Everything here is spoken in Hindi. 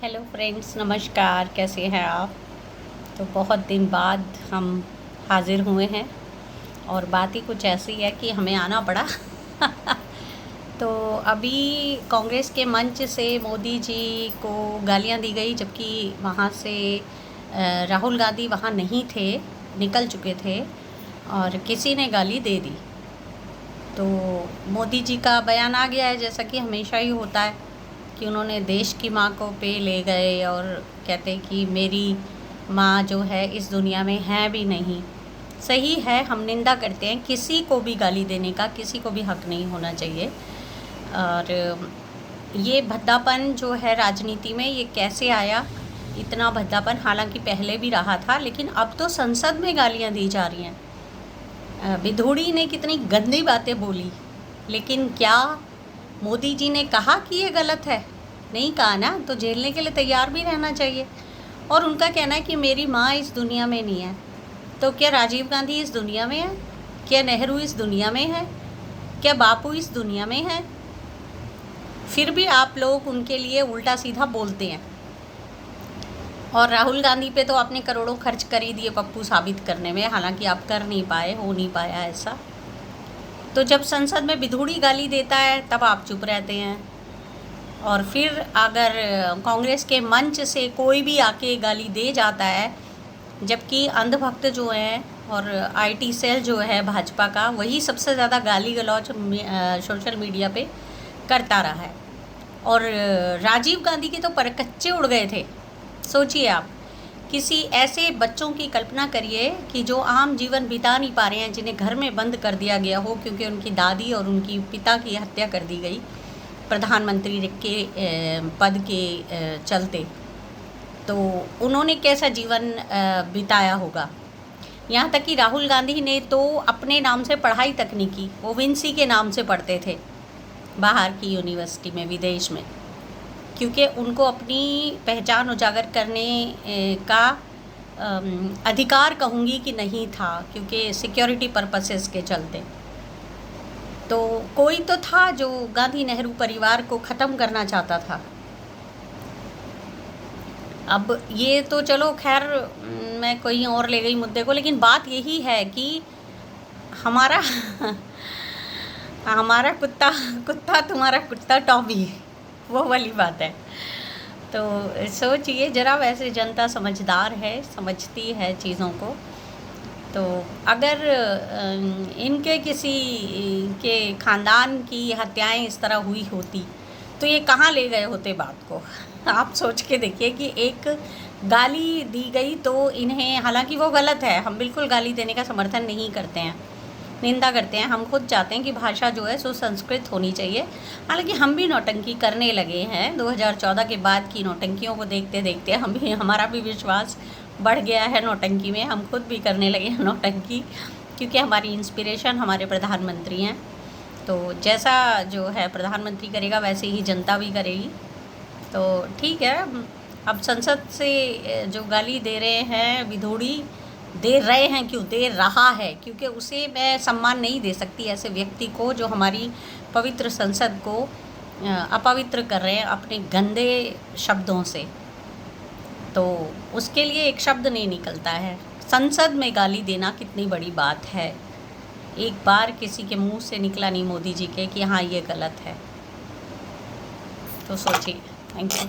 हेलो फ्रेंड्स, नमस्कार। कैसे हैं आप? तो बहुत दिन बाद हम हाज़िर हुए हैं और बात ही कुछ ऐसी है कि हमें आना पड़ा। तो अभी कांग्रेस के मंच से मोदी जी को गालियां दी गई, जबकि वहाँ से राहुल गांधी वहाँ नहीं थे, निकल चुके थे और किसी ने गाली दे दी। तो मोदी जी का बयान आ गया है, जैसा कि हमेशा ही होता है कि उन्होंने देश की माँ को पे ले गए और कहते हैं कि मेरी माँ जो है इस दुनिया में है भी नहीं। सही है, हम निंदा करते हैं, किसी को भी गाली देने का किसी को भी हक नहीं होना चाहिए। और ये भद्दापन जो है राजनीति में, ये कैसे आया इतना भद्दापन? हालांकि पहले भी रहा था, लेकिन अब तो संसद में गालियाँ दी जा रही हैं। विधोड़ी ने कितनी गंदी बातें बोली, लेकिन क्या मोदी जी ने कहा कि ये गलत है? नहीं कहा ना, तो झेलने के लिए तैयार भी रहना चाहिए। और उनका कहना है कि मेरी माँ इस दुनिया में नहीं है। तो क्या राजीव गांधी इस दुनिया में है? क्या नेहरू इस दुनिया में है? क्या बापू इस दुनिया में है? फिर भी आप लोग उनके लिए उल्टा सीधा बोलते हैं। और राहुल गांधी पे तो आपने करोड़ों खर्च कर ही दिए पप्पू साबित करने में, हालांकि आप कर नहीं पाए, हो नहीं पाया ऐसा। तो जब संसद में विधूड़ी गाली देता है तब आप चुप रहते हैं, और फिर अगर कांग्रेस के मंच से कोई भी आके गाली दे जाता है, जबकि अंधभक्त जो हैं और आईटी सेल जो है भाजपा का, वही सबसे ज़्यादा गाली गलौज सोशल मीडिया पे करता रहा है। और राजीव गांधी के तो परकच्चे उड़ गए थे। सोचिए आप, किसी ऐसे बच्चों की कल्पना करिए कि जो आम जीवन बिता नहीं पा रहे हैं, जिन्हें घर में बंद कर दिया गया हो क्योंकि उनकी दादी और उनकी पिता की हत्या कर दी गई प्रधानमंत्री के पद के चलते। तो उन्होंने कैसा जीवन बिताया होगा। यहाँ तक कि राहुल गांधी ने तो अपने नाम से पढ़ाई तक नहीं की, वो विंसी के नाम से पढ़ते थे बाहर की यूनिवर्सिटी में, विदेश में, क्योंकि उनको अपनी पहचान उजागर करने का अधिकार कहूँगी कि नहीं था, क्योंकि सिक्योरिटी पर्पसेस के चलते। तो कोई तो था जो गांधी नेहरू परिवार को ख़त्म करना चाहता था। अब ये तो चलो खैर, मैं कहीं और ले गई मुद्दे को, लेकिन बात यही है कि हमारा हमारा कुत्ता कुत्ता तुम्हारा कुत्ता टॉमी, वो वाली बात है। तो सोचिए ज़रा, वैसे जनता समझदार है, समझती है चीज़ों को। तो अगर इनके किसी के ख़ानदान की हत्याएं इस तरह हुई होती तो ये कहाँ ले गए होते बात को? आप सोच के देखिए कि एक गाली दी गई तो इन्हें, हालांकि वो गलत है, हम बिल्कुल गाली देने का समर्थन नहीं करते हैं, निंदा करते हैं। हम खुद चाहते हैं कि भाषा जो है सुसंस्कृत होनी चाहिए। हालांकि हम भी नौटंकी करने लगे हैं 2014 के बाद की नौटंकियों को देखते देखते हमारा भी विश्वास बढ़ गया है नौटंकी में। हम खुद भी करने लगे हैं नौटंकी, क्योंकि हमारी इंस्पिरेशन हमारे प्रधानमंत्री हैं। तो जैसा जो है प्रधानमंत्री करेगा वैसे ही जनता भी करेगी। तो ठीक है, अब संसद से जो गाली दे रहे हैं, विधोड़ी दे रहे हैं, क्यों दे रहा है? क्योंकि उसे मैं सम्मान नहीं दे सकती ऐसे व्यक्ति को जो हमारी पवित्र संसद को अपवित्र कर रहे हैं अपने गंदे शब्दों से। तो उसके लिए एक शब्द नहीं निकलता है। संसद में गाली देना कितनी बड़ी बात है। एक बार किसी के मुंह से निकला नहीं मोदी जी के कि हाँ ये गलत है। तो सोचिए। Thank you.